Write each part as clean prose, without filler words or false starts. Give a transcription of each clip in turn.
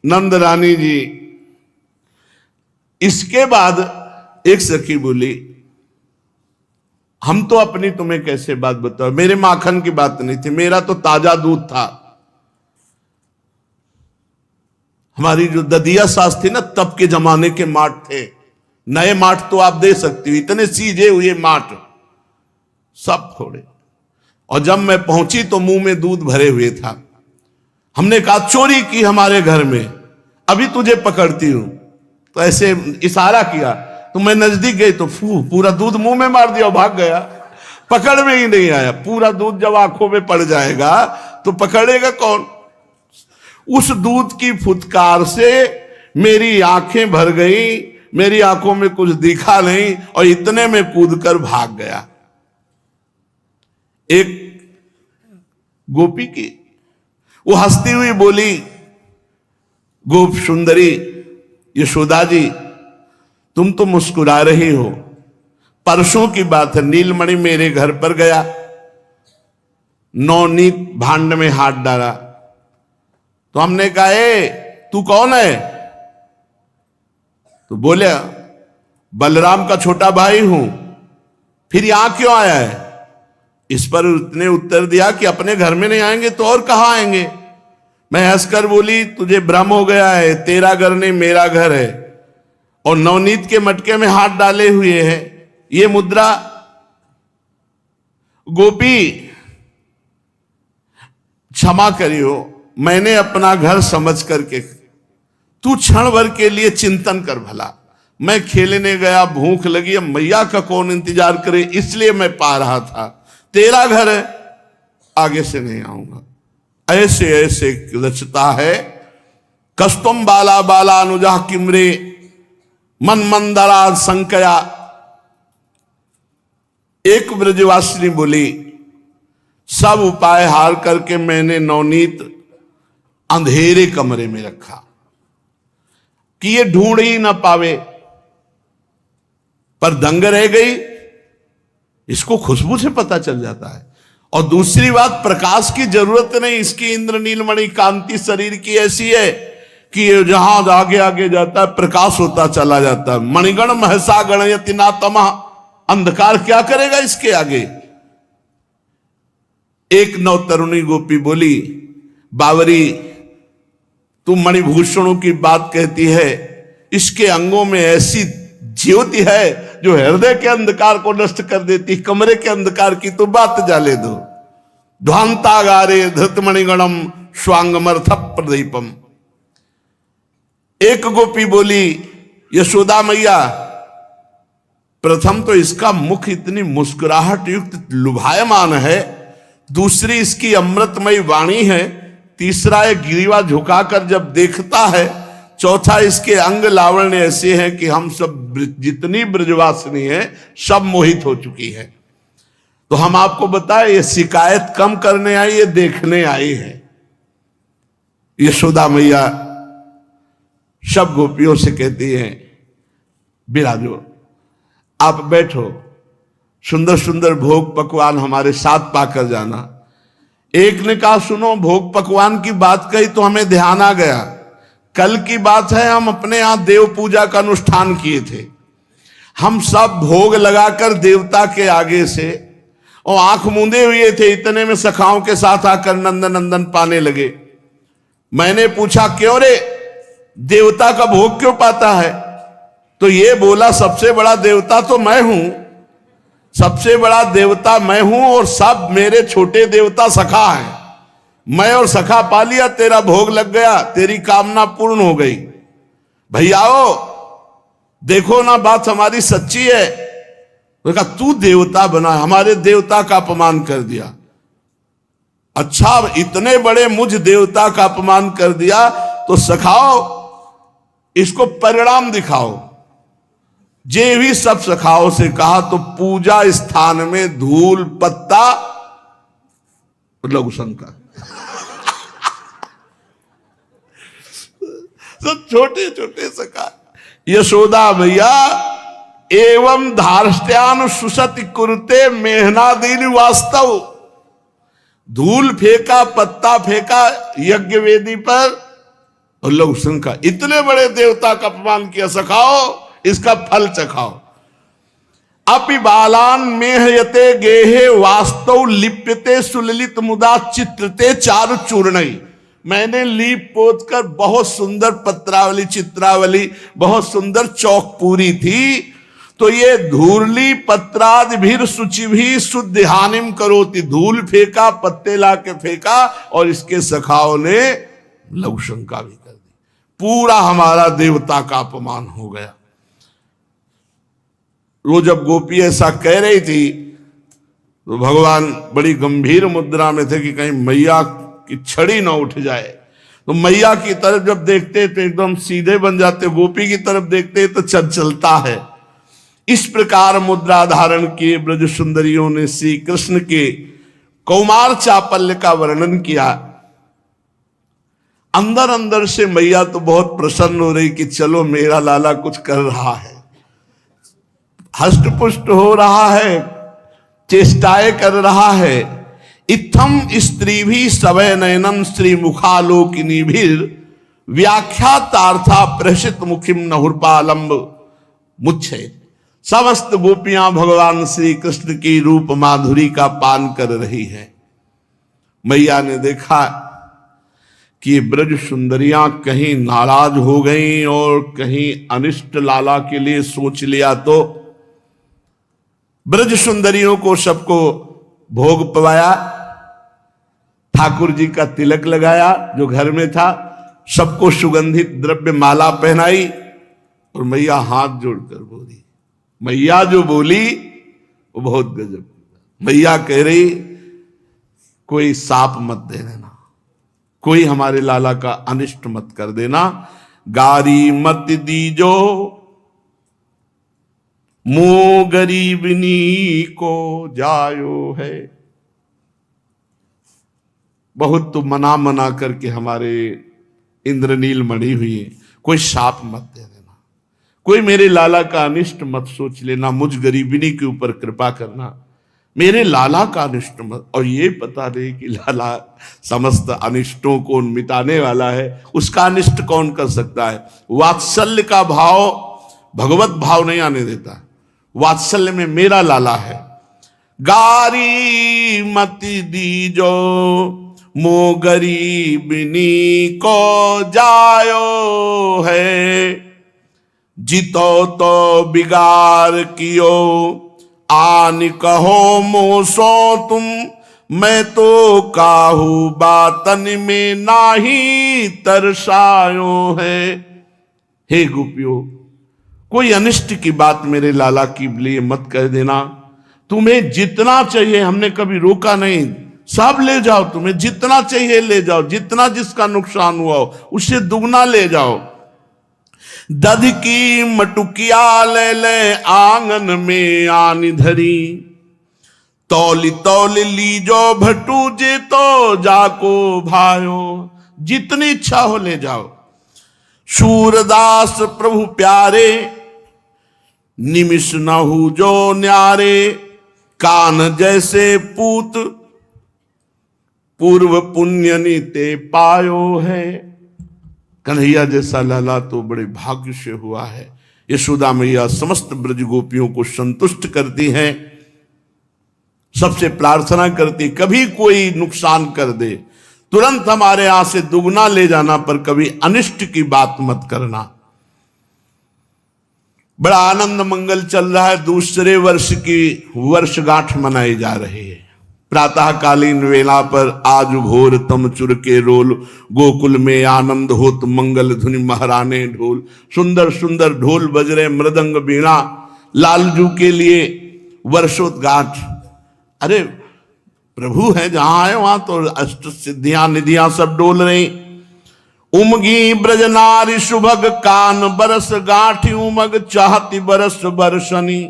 नंद रानी जी। इसके बाद एक सखी बोली, हम तो अपनी तुम्हें कैसे बात बताओ, मेरे माखन की बात नहीं थी, मेरा तो ताजा दूध था। हमारी जो ददिया सास थी ना, तब के जमाने के माठ थे, नए माठ तो आप दे सकती हो, इतने सीजे हुए माठ सब फोड़े। और जब मैं पहुंची तो मुंह में दूध भरे हुए था। हमने कहा चोरी की हमारे घर में, अभी तुझे पकड़ती हूं। तो ऐसे इशारा किया, तो मैं नजदीक गई तो पूरा दूध मुंह में मार दिया और भाग गया। पकड़ में ही नहीं आया। पूरा दूध जब आंखों में पड़ जाएगा तो पकड़ेगा कौन। उस दूध की फुटकार से मेरी आंखें भर गई, मेरी आंखों में कुछ दिखा नहीं, और इतने में कूदकर भाग गया। एक गोपी की, वो हंसती हुई बोली, गोप सुंदरी यशोदा जी, तुम तो मुस्कुरा रही हो। परसों की बात है, नीलमणि मेरे घर पर गया, नवनीत भांड में हाथ डाला। तो हमने कहा, ए तू कौन है? तो बोले, बलराम का छोटा भाई हूं। फिर यहां क्यों आया है? इस पर उसने उत्तर दिया कि अपने घर में नहीं आएंगे तो और कहां आएंगे। मैं हंसकर बोली, तुझे भ्रम हो गया है, तेरा घर नहीं मेरा घर है, और नवनीत के मटके में हाथ डाले हुए है ये मुद्रा। गोपी क्षमा करियो, मैंने अपना घर समझ करके, तू क्षण भर के लिए चिंतन कर भला। मैं खेलने गया, भूख लगी, अब मैया का कौन इंतजार करे, इसलिए मैं पा रहा था। तेरा घर है, आगे से नहीं आऊंगा। ऐसे ऐसे रचता है, कस्तुम बाला बाला अनुजा किमरे मन मंदरा संकया। एक ब्रजवासिनी बोली, सब उपाय हार करके मैंने नवनीत अंधेरे कमरे में रखा कि ये ढूंढ ही ना पावे, पर दंग रह गई। इसको खुशबू से पता चल जाता है। और दूसरी बात, प्रकाश की जरूरत नहीं, इसकी इंद्र नीलमणि कांति शरीर की ऐसी है कि जहां आगे आगे जाता है प्रकाश होता चला जाता है। मणिगण महसा गणयति ना तमः, अंधकार क्या करेगा इसके आगे। एक नवतरुणी गोपी बोली, बावरी तू मणिभूषणों की बात कहती है, इसके अंगों में ऐसी ज्योति है जो हृदय के अंधकार को नष्ट कर देती, कमरे के अंधकार की तो बात जाले दो। ध्वांतागारे धृतमणिगणम स्वांगमर्थ प्रदीपम। एक गोपी बोली, यशोदा मैया, प्रथम तो इसका मुख इतनी मुस्कुराहट युक्त लुभायमान है, दूसरी इसकी अमृतमयी वाणी है, तीसरा एक गिरीवा झुकाकर जब देखता है, चौथा इसके अंग लावण्य ऐसे हैं कि हम सब जितनी ब्रजवासिनी है सब मोहित हो चुकी है। तो हम आपको बताएं, ये शिकायत कम करने आई, ये देखने आई है। यशोदा मैया सब गोपियों से कहती हैं, बिराजो, आप बैठो, सुंदर सुंदर भोग पकवान हमारे साथ पाकर जाना। एक ने कहा, सुनो, भोग पकवान की बात कही तो हमें ध्यान आ गया, कल की बात है, हम अपने यहां देव पूजा का अनुष्ठान किए थे। हम सब भोग लगाकर देवता के आगे से और आंख मूंदे हुए थे, इतने में सखाओं के साथ आकर नंदन नंदन पाने लगे। मैंने पूछा, क्यों रे, देवता का भोग क्यों पाता है? तो ये बोला, सबसे बड़ा देवता तो मैं हूं, सबसे बड़ा देवता मैं हूं और सब मेरे छोटे देवता सखा हैं। मैं और सखा पा लिया, तेरा भोग लग गया, तेरी कामना पूर्ण हो गई। भैयाओ देखो ना, बात हमारी सच्ची है। तो कहा, तू देवता बना, हमारे देवता का अपमान कर दिया। अच्छा, इतने बड़े मुझ देवता का अपमान कर दिया तो सखाओ, इसको परिणाम दिखाओ। जे भी सब सखाओं से कहा तो पूजा स्थान में धूल पत्ता लघु शंकर सब छोटे छोटे सखा। यशोदा भैया, एवं धार्ष्ट्यान सुसति कुरुते मेहनादीन वास्तव। धूल फेंका, पत्ता फेंका यज्ञ वेदी पर, और लोग शंका, इतने बड़े देवता का अपमान किया, सखाओ इसका फल चखाओ। अपि बालान मेहयते गेहे वास्तव लिप्यते सुललित मुदा चित्रते चारु चूर्णई। मैंने लीप पोत कर बहुत सुंदर पत्रावली चित्रावली बहुत सुंदर चौक पूरी थी, तो ये धूर्ली पत्रादि भीर शुचि भी शुद्ध हानिम करोति। धूल फेंका, पत्ते ला के फेंका और इसके सखाओं ने लघु शंका भी कर दी। पूरा हमारा देवता का अपमान हो गया। वो जब गोपी ऐसा कह रही थी तो भगवान बड़ी गंभीर मुद्रा में थे कि कहीं मैया की छड़ी ना उठ जाए। तो मैया की तरफ जब देखते तो एकदम सीधे बन जाते, गोपी की तरफ देखते तो चलता है। इस प्रकार मुद्रा धारण किए ब्रज सुंदरियों ने श्री कृष्ण के कौमार चापल्य का वर्णन किया। अंदर अंदर से मैया तो बहुत प्रसन्न हो रही कि चलो मेरा लाला कुछ कर रहा है, हष्टपुष्ट हो रहा है, चेष्टाएं कर रहा है। इत्थम स्त्री भी सवय नयनम श्री मुखालोकिनी भीर व्याख्यातार्था प्रसित मुखिम नहुर्पालंब मुच्छे। समस्त गोपियां भगवान श्री कृष्ण की रूप माधुरी का पान कर रही हैं। मैया ने देखा कि ब्रज सुंदरियां कहीं नाराज हो गईं और कहीं अनिष्ट लाला के लिए सोच लिया, तो ब्रज सुंदरियों को सबको भोग पवाया, ठाकुर जी का तिलक लगाया जो घर में था, सबको सुगंधित द्रव्य माला पहनाई और मैया हाथ जोड़कर बोली। मैया जो बोली वो बहुत गजब। मैया कह रही कोई साप मत दे देना, कोई हमारे लाला का अनिष्ट मत कर देना, गारी मत दीजो मो गरीबनी को जायो है। बहुत तो मना करके हमारे इंद्रनील मणि हुई, कोई शाप मत दे देना, कोई मेरे लाला का अनिष्ट मत सोच लेना, मुझ गरीबिनी के ऊपर कृपा करना, मेरे लाला का अनिष्ट मत। और ये पता नहीं कि लाला समस्त अनिष्टों को मिटाने वाला है, उसका अनिष्ट कौन कर सकता है। वात्सल्य का भाव भगवत भाव नहीं आने देता, वात्सल्य में मेरा लाला है। गारी मति दीजो मो गरीबिनी को जायो है, जितो तो बिगार कियो आन कहो मोसो तुम, मैं तो काहू बातन में नाही तरसायो है। हे गोपियों, कोई अनिष्ट की बात मेरे लाला के लिए मत कह देना। तुम्हें जितना चाहिए, हमने कभी रोका नहीं, सब ले जाओ, तुम्हें जितना चाहिए ले जाओ, जितना जिसका नुकसान हुआ हो उससे दुगना ले जाओ। दध की मटुकिया ले ले आंगन में आनी धरी, तौली तौली लीजो भटू जे तो जाको भायो। जितनी इच्छा हो ले जाओ। सूरदास प्रभु प्यारे निमिष नहु जो न्यारे, कान जैसे पूत पूर्व पुण्य नीते पायो है। कन्हैया जैसा लाला तो बड़े भाग्य से हुआ है। यशोदा मैया समस्त ब्रज गोपियों को संतुष्ट करती हैं, सबसे प्रार्थना करती कभी कोई नुकसान कर दे तुरंत हमारे यहां से दुगना ले जाना, पर कभी अनिष्ट की बात मत करना। बड़ा आनंद मंगल चल रहा है। दूसरे वर्ष की वर्षगांठ मनाई जा रही है। प्रातःकालीन वेला पर आज घोर तम चुर के रोल, गोकुल में आनंद होत मंगल धुनि महाराने ढोल। सुंदर सुंदर ढोल बज रहे, मृदंग बीणा, लालजू के लिए वर्षोद्गांठ। अरे प्रभु है जहां आए वहां तो अष्ट सिद्धियां निधियां सब डोल रही। उमगी ब्रज नारी सुभग कान बरस गांठी, उमग चाहती बरस बरसनी।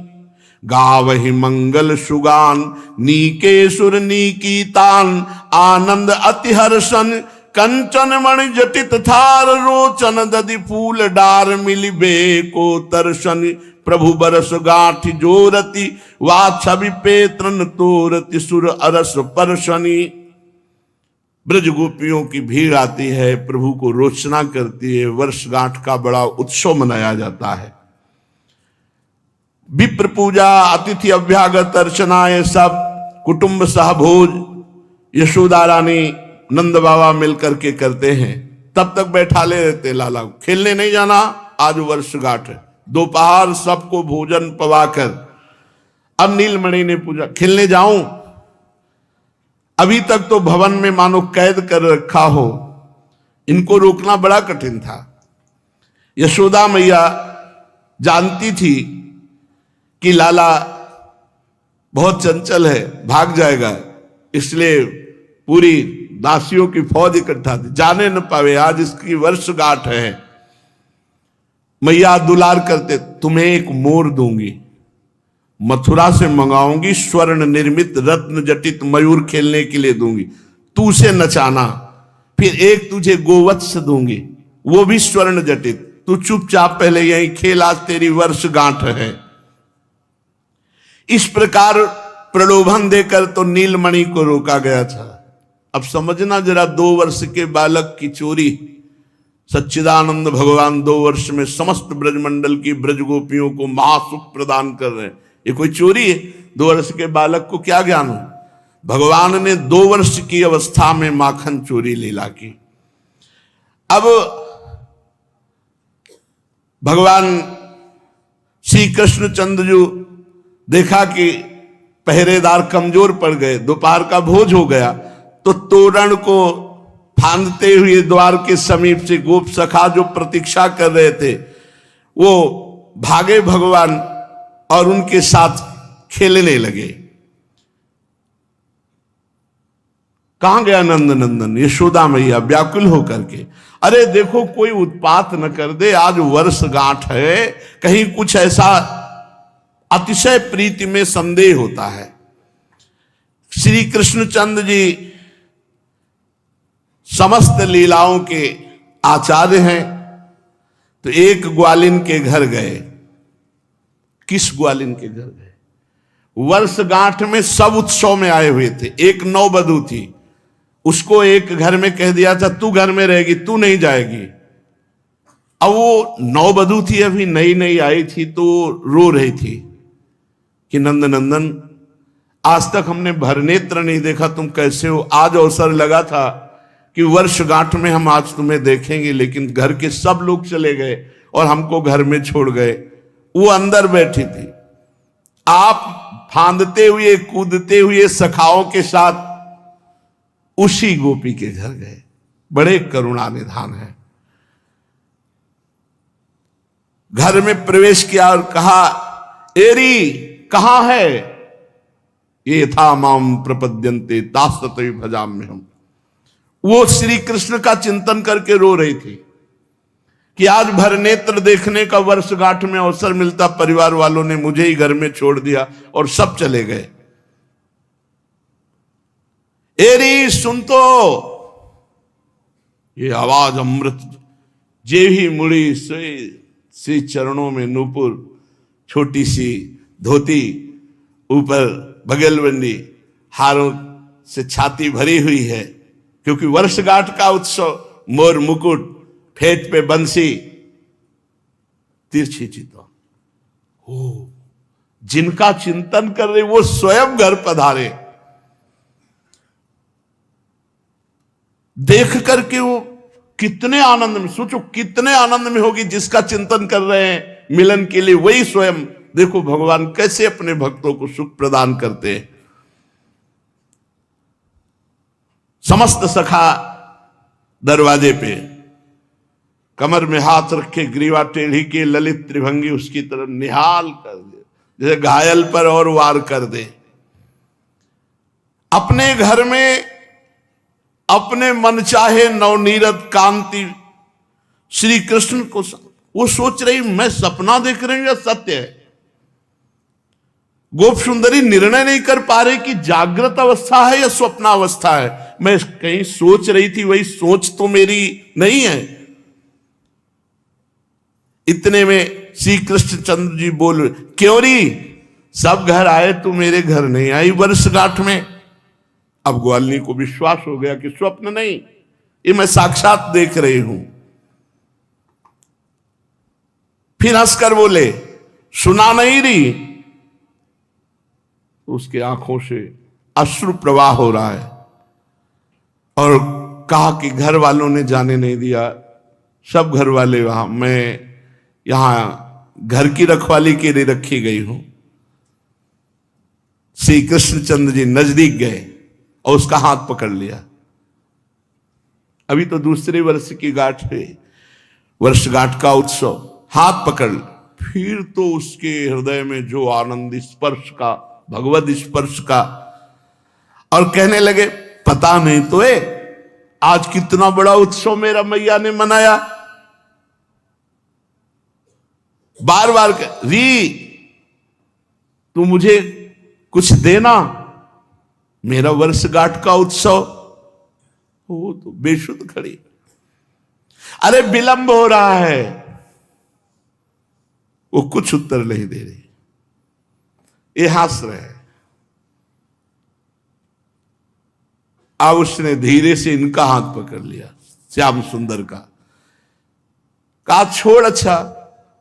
गावहि मंगल सुगान नीके सुर नीकी तान, आनंद अति हर्षन कंचन मणि जटित थार। रोचन दधि फूल डार मिलिबे को तरसन, प्रभु बरस गांठी जोरति वा छवि पेत्रन तोरति सुर अरस परसनी। ब्रज गोपियों की भीड़ आती है, प्रभु को रोचना करती है, वर्षगांठ का बड़ा उत्सव मनाया जाता है। विप्र पूजा, अतिथि अभ्यागत अर्चना, ये सब कुटुंब सहभोज यशोदा रानी नंद बाबा मिलकर के करते हैं। तब तक बैठा ले रहते लाला, खेलने नहीं जाना, आज वर्षगांठ है। दोपहर सबको भोजन पवाकर अब नीलमणि ने पूछा खेलने जाऊं? अभी तक तो भवन में मानो कैद कर रखा हो, इनको रोकना बड़ा कठिन था। यशोदा मैया जानती थी कि लाला बहुत चंचल है, भाग जाएगा, इसलिए पूरी दासियों की फौज इकट्ठा थी, जाने न पावे, आज इसकी वर्षगांठ है। मैया दुलार करते, तुम्हें एक मोर दूंगी, मथुरा से मंगाऊंगी, स्वर्ण निर्मित रत्न जटित मयूर खेलने के लिए दूंगी, तू उसे नचाना। फिर एक तुझे गोवत्स दूंगी, वो भी स्वर्ण जटित, तू चुपचाप पहले यही खेल, आज तेरी वर्षगांठ है। इस प्रकार प्रलोभन देकर तो नीलमणि को रोका गया था। अब समझना जरा, 2 वर्ष के बालक की चोरी। सच्चिदानंद भगवान 2 वर्ष में समस्त ब्रजमंडल की ब्रज गोपियों को महासुख प्रदान कर रहे हैं, ये कोई चोरी है? 2 वर्ष के बालक को क्या ज्ञान हो? भगवान ने 2 वर्ष की अवस्था में माखन चोरी लीला की। अब भगवान श्री कृष्णचंद्र जी देखा कि पहरेदार कमजोर पड़ गए, दोपहर का भोज हो गया, तो तोरण को फांदते हुए द्वार के समीप से गोप सखा जो प्रतीक्षा कर रहे थे, वो भागे भगवान और उनके साथ खेलने लगे। कहां गया नंद नंदन? यशोदा मैया व्याकुल होकर के, अरे देखो कोई उत्पात न कर दे, आज वर्षगांठ है, कहीं कुछ ऐसा अतिशय प्रीति में संदेह होता है। श्री कृष्णचंद्र जी समस्त लीलाओं के आचार्य हैं, तो एक ग्वालिन के घर गए। किस ग्वालिन के घर गए? वर्षगांठ में सब उत्सव में आए हुए थे। एक नौवधू थी, उसको एक घर में कह दिया था तू घर में रहेगी, तू नहीं जाएगी। अब वो नौवधू थी, अभी नई नई आई थी, तो रो रही थी कि नंद नंदन, आज तक हमने भरनेत्र नहीं देखा, तुम कैसे हो? आज अवसर लगा था कि वर्षगांठ में हम आज तुम्हें देखेंगे, लेकिन घर के सब लोग चले गए और हमको घर में छोड़ गए। वो अंदर बैठी थी, आप फांदते हुए कूदते हुए सखाओं के साथ उसी गोपी के घर गए। बड़े करुणा निधान है। घर में प्रवेश किया और कहा, एरी कहां है? ये था माम प्रपद्यन्ते दासतै भजाम्य हम। वो श्री कृष्ण का चिंतन करके रो रही थी कि आज भर नेत्र देखने का वर्षगांठ में अवसर मिलता, परिवार वालों ने मुझे ही घर में छोड़ दिया और सब चले गए। एरी सुन तो, ये आवाज अमृत, जे ही मुड़ी श्री चरणों में नूपुर, छोटी सी धोती, ऊपर बगलबंदी, हारों से छाती भरी हुई है, क्योंकि वर्षगांठ का उत्सव, मोर मुकुट, फेट पे बंसी, तिरछी चितौन। हो, जिनका चिंतन कर रहे वो स्वयं घर पधारे। देख करके वो कितने आनंद में, सोचो कितने आनंद में होगी जिसका चिंतन कर रहे हैं मिलन के लिए, वही स्वयं। देखो भगवान कैसे अपने भक्तों को सुख प्रदान करते हैं। समस्त सखा दरवाजे पे कमर में हाथ रखे, ग्रीवा टेढ़ी के, ललित त्रिभंगी उसकी तरफ निहाल कर दे, जैसे घायल पर और वार कर दे। अपने घर में अपने मन चाहे नवनीरत कांति श्री कृष्ण को, वो सोच रही मैं सपना देख रही हूं या सत्य है। गोप सुंदरी निर्णय नहीं कर पा रही कि जागृत अवस्था है या स्वप्नावस्था है। मैं कहीं सोच रही थी, वही सोच तो मेरी नहीं है। इतने में श्री कृष्णचंद्र जी बोल, क्यों री सब घर आए, तू मेरे घर नहीं आई वर्षगांठ में? अब ग्वालिनी को विश्वास हो गया कि स्वप्न नहीं, ये मैं साक्षात देख रही हूं। फिर हंसकर बोले, सुना नहीं रही? उसके आंखों से अश्रु प्रवाह हो रहा है और कहा कि घर वालों ने जाने नहीं दिया, सब घर वाले वहां, मैं यहां घर की रखवाली के लिए रखी गई हूं। श्री कृष्णचंद्र जी नजदीक गए और उसका हाथ पकड़ लिया। अभी तो दूसरे वर्ष की गांठ है, वर्षगांठ का उत्सव, हाथ पकड़। फिर तो उसके हृदय में जो आनंद स्पर्श का, भगवत स्पर्श का, और कहने लगे, पता नहीं तो आज कितना बड़ा उत्सव मेरा मैया ने मनाया। बार बार री, तू मुझे कुछ देना, मेरा वर्षगांठ का उत्सव। वो तो बेशुद्ध खड़ी, अरे विलंब हो रहा है। वो कुछ उत्तर नहीं दे रही, ये हंस रहे। अब उसने धीरे से इनका हाथ पकड़ लिया, श्याम सुंदर का, कहा छोड़, अच्छा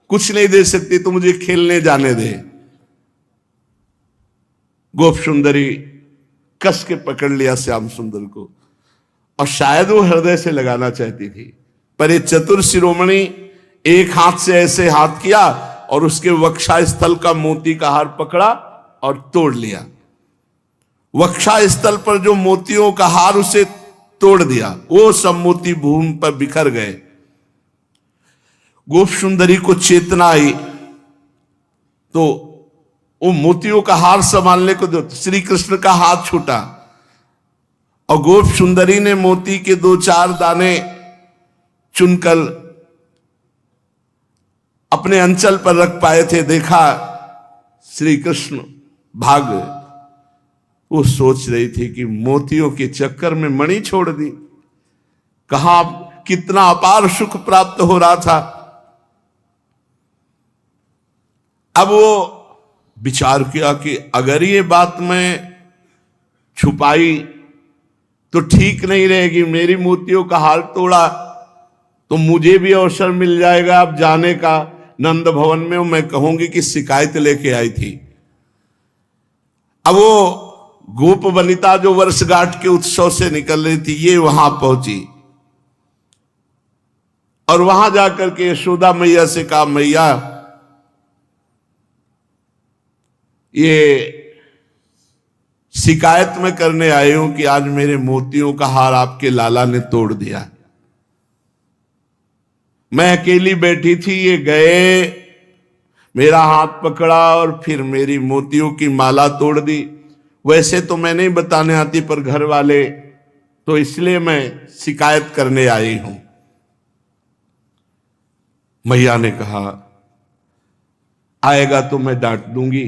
कुछ नहीं दे सकती तो मुझे खेलने जाने दे। गोप सुंदरी कस के पकड़ लिया श्याम सुंदर को, और शायद वो हृदय से लगाना चाहती थी, पर ये चतुर शिरोमणि एक हाथ से ऐसे हाथ किया और उसके वक्षा स्थल का मोती का हार पकड़ा और तोड़ लिया। वक्षा स्थल पर जो मोतियों का हार, उसे तोड़ दिया। वो सब मोती भूमि पर बिखर गए। गोप सुंदरी को चेतना आई तो वो मोतियों का हार संभालने को दो, श्री कृष्ण का हाथ छूटा और गोप सुंदरी ने मोती के 2-4 दाने चुनकर अपने अंचल पर रख पाए थे। देखा श्री कृष्ण भाग गए। वो सोच रही थी कि मोतियों के चक्कर में मणि छोड़ दी, कहां कितना अपार सुख प्राप्त हो रहा था। अब वो विचार किया कि अगर ये बात मैं छुपाई तो ठीक नहीं रहेगी। मेरी मोतियों का हार तोड़ा तो मुझे भी अवसर मिल जाएगा अब जाने का नंद भवन में, मैं कहूंगी कि शिकायत लेके आई थी। अब वो गोप वनिता जो वर्षगांठ के उत्सव से निकल रही थी, ये वहां पहुंची और वहां जाकर के यशोदा मैया से कहा, मैया ये शिकायत में करने आई हूं कि आज मेरे मोतियों का हार आपके लाला ने तोड़ दिया। मैं अकेली बैठी थी, ये गए, मेरा हाथ पकड़ा और फिर मेरी मोतियों की माला तोड़ दी। वैसे तो मैं नहीं बताने आती, पर घर वाले तो, इसलिए मैं शिकायत करने आई हूं। मैया ने कहा, आएगा तो मैं डांट दूंगी,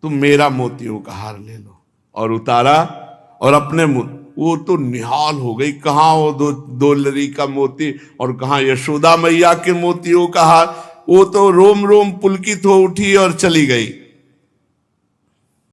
तुम मेरा मोतियों का हार ले लो। और उतारा और अपने वो तो निहाल हो गई, कहां वो दो लरी का मोती और कहां यशोदा मैया के मोतियों का हार। वो तो रोम रोम पुलकित हो उठी और चली गई।